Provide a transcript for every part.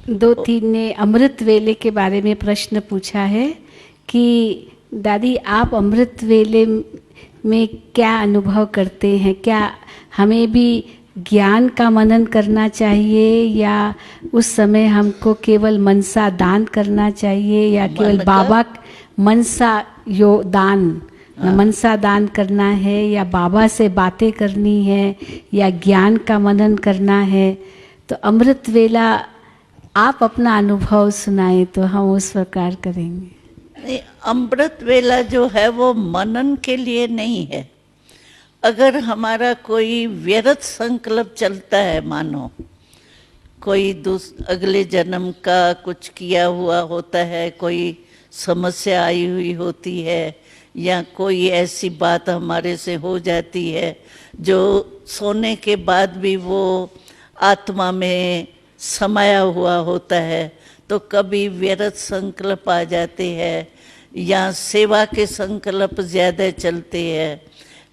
दो तीन ने अमृत वेले के बारे में प्रश्न पूछा है कि दादी आप अमृत वेले में क्या अनुभव करते हैं, क्या हमें भी ज्ञान का मनन करना चाहिए या उस समय हमको केवल मनसा दान करना चाहिए या केवल बाबा मनसा यो दान मनसा दान करना है या बाबा से बातें करनी है या ज्ञान का मनन करना है। तो अमृत वेला आप अपना अनुभव सुनाए तो हम उस प्रकार करेंगे। नहीं, अमृत वेला जो है वो मनन के लिए नहीं है। अगर हमारा कोई व्यर्थ संकल्प चलता है, मानो कोई अगले जन्म का कुछ किया हुआ होता है, कोई समस्या आई हुई होती है या कोई ऐसी बात हमारे से हो जाती है जो सोने के बाद भी वो आत्मा में समाया हुआ होता है, तो कभी व्यर्थ संकल्प आ जाते हैं या सेवा के संकल्प ज़्यादा चलते हैं।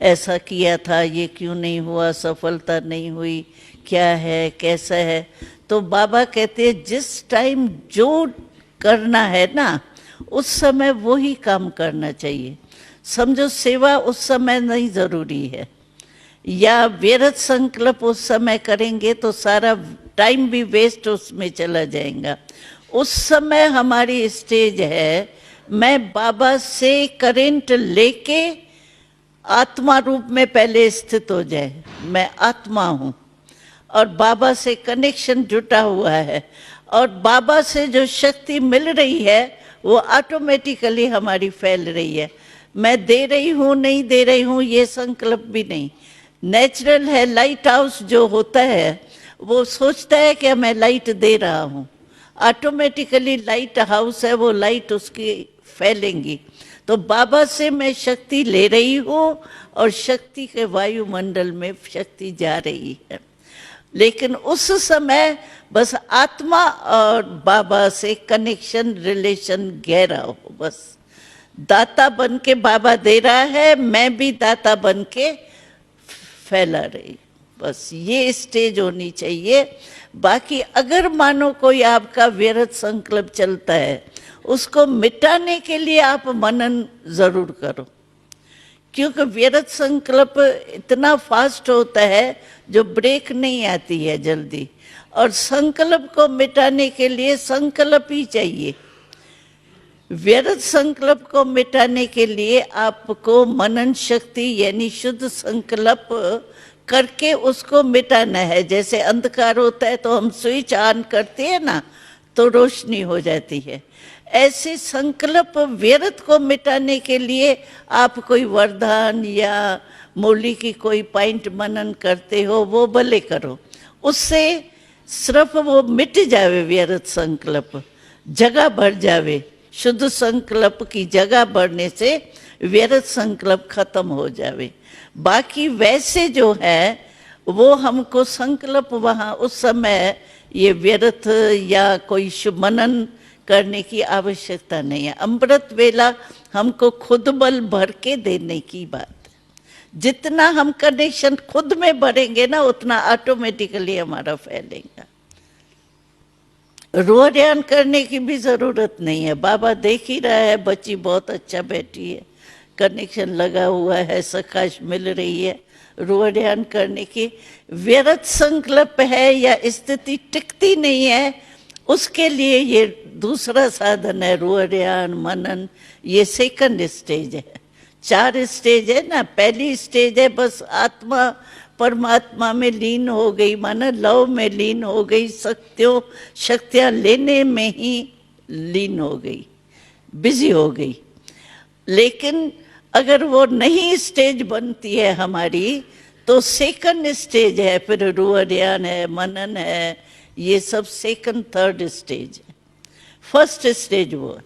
ऐसा किया था, ये क्यों नहीं हुआ, सफलता नहीं हुई, क्या है, कैसा है। तो बाबा कहते हैं जिस टाइम जो करना है ना, उस समय वो ही काम करना चाहिए। समझो सेवा उस समय नहीं ज़रूरी है, या व्यर्थ संकल्प उस समय करेंगे तो सारा टाइम भी वेस्ट उसमें चला जाएगा। उस समय हमारी स्टेज है, मैं बाबा से करेंट लेके आत्मा रूप में पहले स्थित हो जाए। मैं आत्मा हूँ और बाबा से कनेक्शन जुटा हुआ है और बाबा से जो शक्ति मिल रही है वो ऑटोमेटिकली हमारी फैल रही है। मैं दे रही हूँ नहीं दे रही हूँ ये संकल्प भी नहीं, नेचुरल है। लाइट हाउस जो होता है वो सोचता है कि मैं लाइट दे रहा हूँ, ऑटोमेटिकली लाइट हाउस है, वो लाइट उसकी फैलेंगी। तो बाबा से मैं शक्ति ले रही हूँ और शक्ति के वायुमंडल में शक्ति जा रही है। लेकिन उस समय बस आत्मा और बाबा से कनेक्शन, रिलेशन गहरा हो। बस दाता बन के बाबा दे रहा है, मैं भी दाता बन के फैला रही, बस ये स्टेज होनी चाहिए। बाकी अगर मानो कोई आपका व्यर्थ संकल्प चलता है, उसको मिटाने के लिए आप मनन जरूर करो, क्योंकि व्यर्थ संकल्प इतना फास्ट होता है जो ब्रेक नहीं आती है जल्दी, और संकल्प को मिटाने के लिए संकल्प ही चाहिए। व्यर्थ संकल्प को मिटाने के लिए आपको मनन शक्ति यानी शुद्ध संकल्प करके उसको मिटाना है। जैसे अंधकार होता है तो हम स्विच ऑन करते हैं ना, तो रोशनी हो जाती है। ऐसे संकल्प व्यर्थ को मिटाने के लिए आप कोई वरदान या मुरली की कोई पॉइंट मनन करते हो, वो भले करो, उससे सिर्फ वो मिट जावे व्यर्थ संकल्प, जगह बढ़ जावे। शुद्ध संकल्प की जगह बढ़ने से व्यर्थ संकल्प खत्म हो जावे। बाकी वैसे जो है वो हमको संकल्प वहाँ उस समय ये व्यर्थ या कोई शुभ मनन करने की आवश्यकता नहीं है। अमृत वेला हमको खुद बल भर के देने की बात है। जितना हम कनेक्शन खुद में भरेंगे ना, उतना ऑटोमेटिकली हमारा फैलेगा। रोहड्यान करने की भी जरूरत नहीं है। बाबा देख ही रहा है, बच्ची बहुत अच्छा बैठी है, कनेक्शन लगा हुआ है, सकाश मिल रही है। रोहड्यान करने की व्यर्थ संकल्प है या स्थिति टिकती नहीं है, उसके लिए ये दूसरा साधन है, रोहड्यान मनन। ये सेकंड स्टेज है। 4 स्टेज है ना। पहली स्टेज है बस आत्मा परमात्मा में लीन हो गई, माना लव में लीन हो गई, शक्तियां लेने में ही लीन हो गई, बिजी हो गई। लेकिन अगर वो नहीं स्टेज बनती है हमारी, तो सेकंड स्टेज है, फिर रोहड्यान है, मनन है, ये सब सेकंड थर्ड स्टेज है। फर्स्ट स्टेज वो है।